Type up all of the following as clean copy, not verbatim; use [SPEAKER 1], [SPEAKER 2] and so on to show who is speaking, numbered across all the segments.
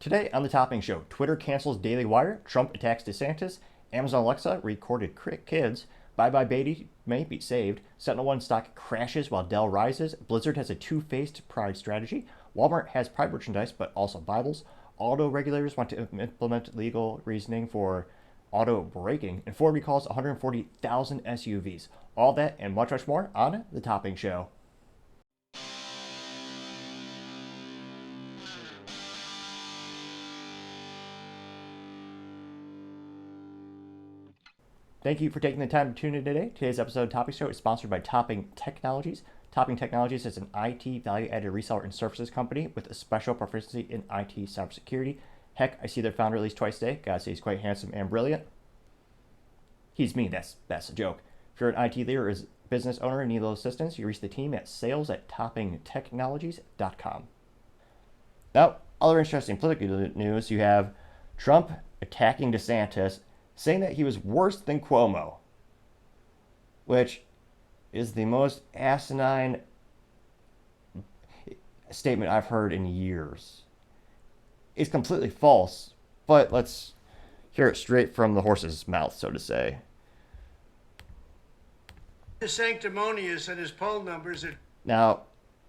[SPEAKER 1] Today on the Topping Show, Twitter cancels Daily Wire, Trump attacks DeSantis, Amazon Alexa recorded kids, Bye Bye Beatty may be saved, SentinelOne stock crashes while Dell rises, Blizzard has a two-faced pride strategy, Walmart has pride merchandise but also Bibles, auto regulators want to implement legal reasoning for auto braking, and Ford recalls 140,000 SUVs. All that and much, much more on the Topping Show. Thank you for taking the time to tune in today. Today's episode of Topping Show is sponsored by Topping Technologies. Topping Technologies is an IT value-added reseller and services company with a special proficiency in IT cybersecurity. Heck, I see their founder at least twice a day. Gotta say he's quite handsome and brilliant. He's me, that's a joke. If you're an IT leader or business owner and need a little assistance, you reach the team at sales@toppingtechnologies.com. Now, other interesting political news, you have Trump attacking DeSantis, saying that he was worse than Cuomo, which is the most asinine statement I've heard in years. It's completely false, but let's hear it straight from the horse's mouth, so to say.
[SPEAKER 2] Sanctimonious and his poll numbers are...
[SPEAKER 1] Now,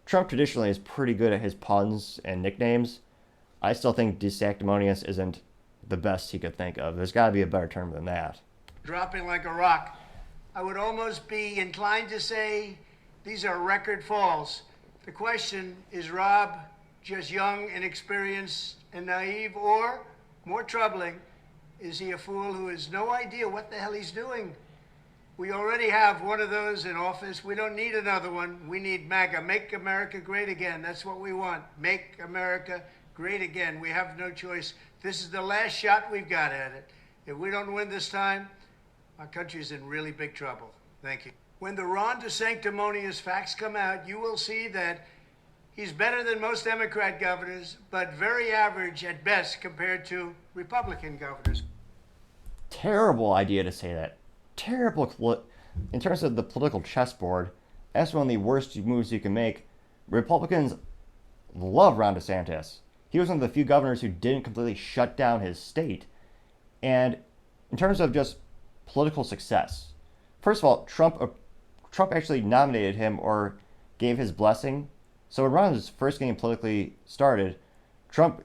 [SPEAKER 1] Trump traditionally is pretty good at his puns and nicknames. I still think desanctimonious isn't the best he could think of. There's got to be a better term than that.
[SPEAKER 2] dropping like a rock. I would almost be inclined to say these are record falls. The question is Rob just young, inexperienced, and naive, or, more troubling, is he a fool who has no idea what the hell he's doing? We already have one of those in office. We don't need another one. We need MAGA, Make America Great Again. That's what we want. Make America Great Again. We have no choice. This is the last shot we've got at it. If we don't win this time, our country's in really big trouble. Thank you. When the Ron DeSanctimonious facts come out, you will see that he's better than most Democrat governors, but very average at best compared to Republican governors.
[SPEAKER 1] Terrible idea to say that. Terrible. In terms of the political chessboard, that's one of the worst moves you can make. Republicans love Ron DeSantis. He was one of the few governors who didn't completely shut down his state. And in terms of just political success, first of all, Trump actually nominated him or gave his blessing. So when Ron was first getting politically started, Trump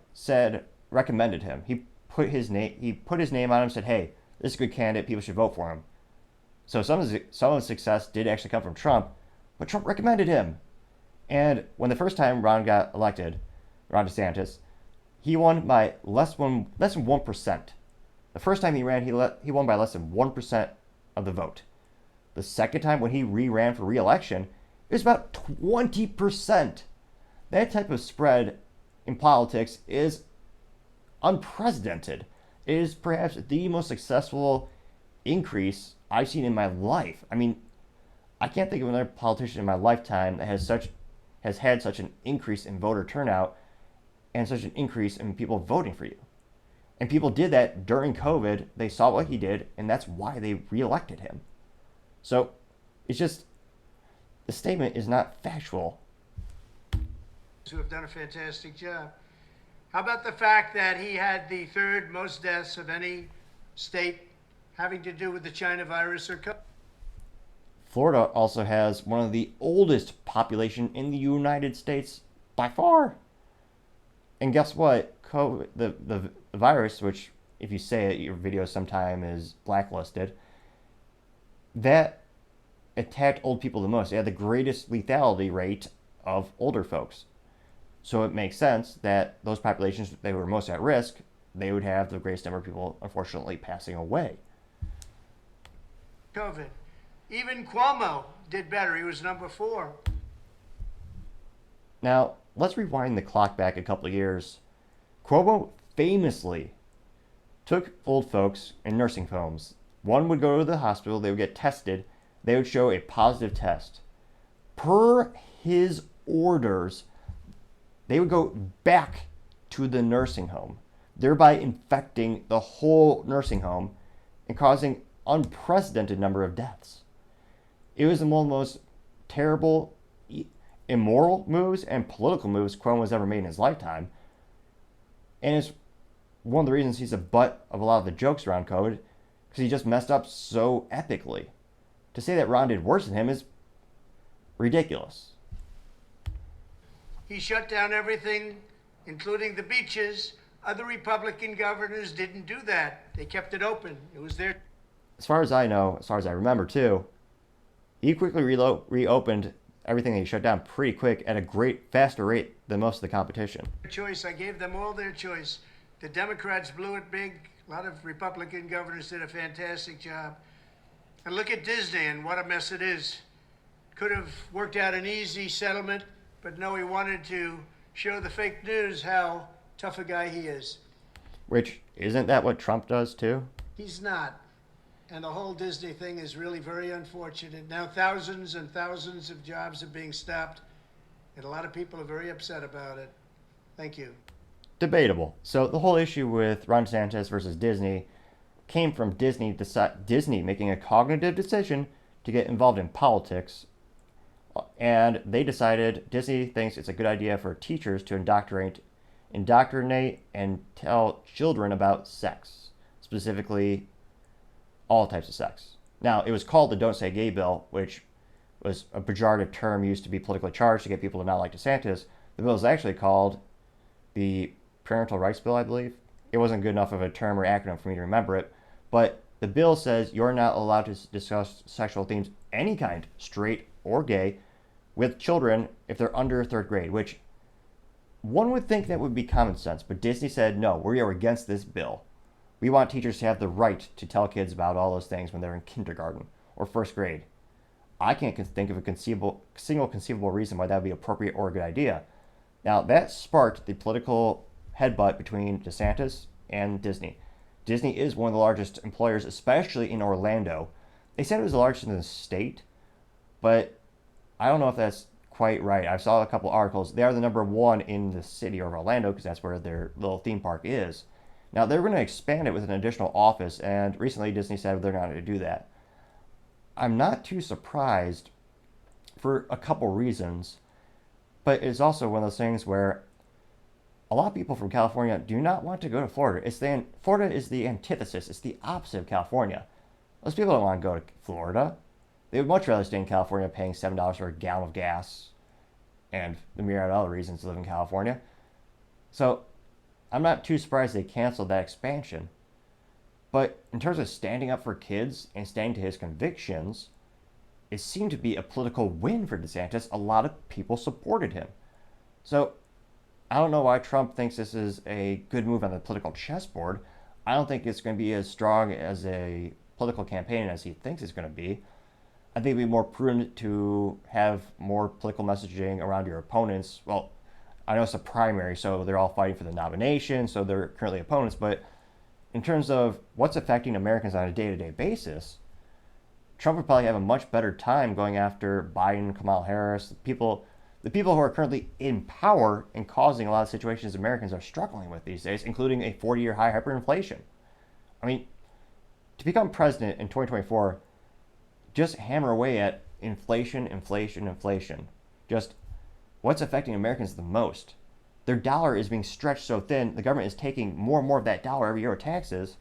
[SPEAKER 1] recommended him. He put his name on him, said, "Hey, this is a good candidate. People should vote for him." So some of the success did actually come from Trump, but Trump recommended him. And when the first time Ron got elected, Ron DeSantis, he won by less than 1%. The first time he ran, he won by less than 1% of the vote. The second time when he ran for re-election, it was about 20%. That type of spread in politics is unprecedented. It is perhaps the most successful increase I've seen in my life. I mean, I can't think of another politician in my lifetime that has had such an increase in voter turnout and such an increase in people voting for you. And people did that during COVID. They saw what he did, and that's why they reelected him. So it's just, the statement is not factual.
[SPEAKER 2] Who have done a fantastic job. How about the fact that he had the third most deaths of any state having to do with the China virus or COVID?
[SPEAKER 1] Florida also has one of the oldest population in the United States by far. And guess what? COVID, the virus, which if you say it, your video sometime is blacklisted, that attacked old people the most. They had the greatest lethality rate of older folks. So it makes sense that those populations that were most at risk, they would have the greatest number of people, unfortunately, passing away.
[SPEAKER 2] COVID. Even Cuomo did better. He was number 4.
[SPEAKER 1] Now, let's rewind the clock back a couple of years. Cuomo famously took old folks in nursing homes. One would go to the hospital, they would get tested, they would show a positive test. Per his orders, they would go back to the nursing home, thereby infecting the whole nursing home and causing unprecedented number of deaths. It was one of the most terrible, immoral moves and political moves Cuomo has ever made in his lifetime. And it's one of the reasons he's a butt of a lot of the jokes around COVID, because he just messed up so epically. To say that Ron did worse than him is ridiculous.
[SPEAKER 2] He shut down everything, including the beaches. Other Republican governors didn't do that. They kept it open. It was their
[SPEAKER 1] As far as I know, as far as I remember too, he quickly reopened everything that he shut down pretty quick at a great, faster rate than most of the competition.
[SPEAKER 2] choice. I gave them all their choice. The Democrats blew it big. A lot of Republican governors did a fantastic job. And look at Disney and what a mess it is. Could have worked out an easy settlement, but no, he wanted to show the fake news how tough a guy he is.
[SPEAKER 1] Which, isn't that what Trump does too?
[SPEAKER 2] He's not. And the whole Disney thing is really very unfortunate. Now thousands and thousands of jobs are being stopped, and a lot of people are very upset about it. Thank you.
[SPEAKER 1] Debatable. So the whole issue with Ron DeSantis versus Disney came from Disney making a cognitive decision to get involved in politics. And they decided, Disney thinks it's a good idea for teachers to indoctrinate and tell children about sex, specifically all types of sex. Now, it was called the Don't Say Gay bill, which was a pejorative term used to be politically charged to get people to not like DeSantis. The bill is actually called the Parental Rights Bill, I believe. It wasn't good enough of a term or acronym for me to remember it, but the bill says you're not allowed to discuss sexual themes, any kind, straight or gay, with children if they're under third grade, which one would think that would be common sense, but Disney said, no, we are against this bill. We want teachers to have the right to tell kids about all those things when they're in kindergarten or first grade. I can't think of a single conceivable reason why that would be appropriate or a good idea. Now, that sparked the political headbutt between DeSantis and Disney. Disney is one of the largest employers, especially in Orlando. They said it was the largest in the state, but I don't know if that's quite right. I saw a couple articles. They are the number one in the city of Orlando because that's where their little theme park is. Now, they're going to expand it with an additional office, and recently Disney said they're not going to do that. I'm not too surprised for a couple reasons, but it's also one of those things where a lot of people from California do not want to go to Florida. Florida is the antithesis. It's the opposite of California. Most people don't want to go to Florida. They would much rather stay in California paying $7 for a gallon of gas and the myriad of other reasons to live in California. So I'm not too surprised they canceled that expansion. But in terms of standing up for kids and standing to his convictions, it seemed to be a political win for DeSantis. A lot of people supported him. So I don't know why Trump thinks this is a good move on the political chessboard. I don't think it's going to be as strong as a political campaign as he thinks it's going to be. I think it'd be more prudent to have more political messaging around your opponents. Well, I know it's a primary, so they're all fighting for the nomination, so they're currently opponents. But in terms of what's affecting Americans on a day-to-day basis, Trump would probably have a much better time going after Biden, Kamala Harris, the people who are currently in power and causing a lot of situations Americans are struggling with these days, including a 40-year high hyperinflation. I mean, to become president in 2024, just hammer away at inflation. Just what's affecting Americans the most? Their dollar is being stretched so thin, the government is taking more and more of that dollar every year of taxes.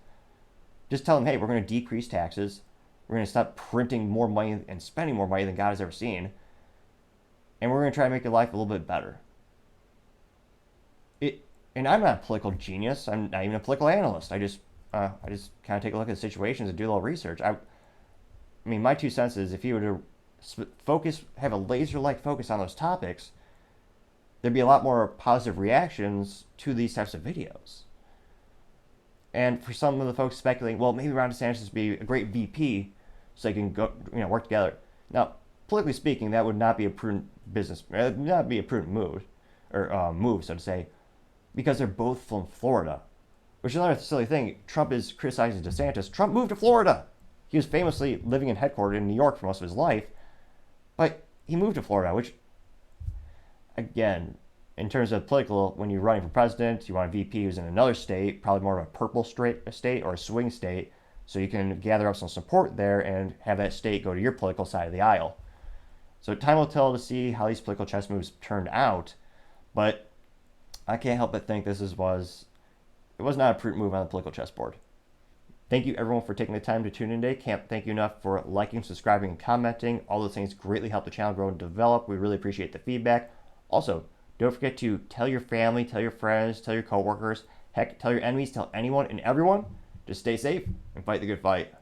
[SPEAKER 1] Just tell them, hey, we're going to decrease taxes. We're going to stop printing more money and spending more money than God has ever seen. And we're going to try to make your life a little bit better. And I'm not a political genius. I'm not even a political analyst. I just kind of take a look at the situations and do a little research. I mean, my 2 cents is if you were to have a laser-like focus on those topics, there'd be a lot more positive reactions to these types of videos. And for some of the folks speculating, well, maybe Ron DeSantis would be a great VP so they can go, work together. Now, politically speaking, that would not be a prudent move, so to say, because they're both from Florida, which is another silly thing. Trump is criticizing DeSantis. Trump moved to Florida. He was famously living in headquarters in New York for most of his life, but he moved to Florida, which, again, in terms of political, when you're running for president, you want a VP who's in another state, probably more of a purple state or a swing state, so you can gather up some support there and have that state go to your political side of the aisle. So time will tell to see how these political chess moves turned out, but I can't help but think this was It was not a prudent move on the political chessboard. Thank you everyone for taking the time to tune in today. Can't thank you enough for liking, subscribing, and commenting. All those things greatly help the channel grow and develop. We really appreciate the feedback. Also, don't forget to tell your family, tell your friends, tell your coworkers, heck, tell your enemies, tell anyone and everyone to stay safe and fight the good fight.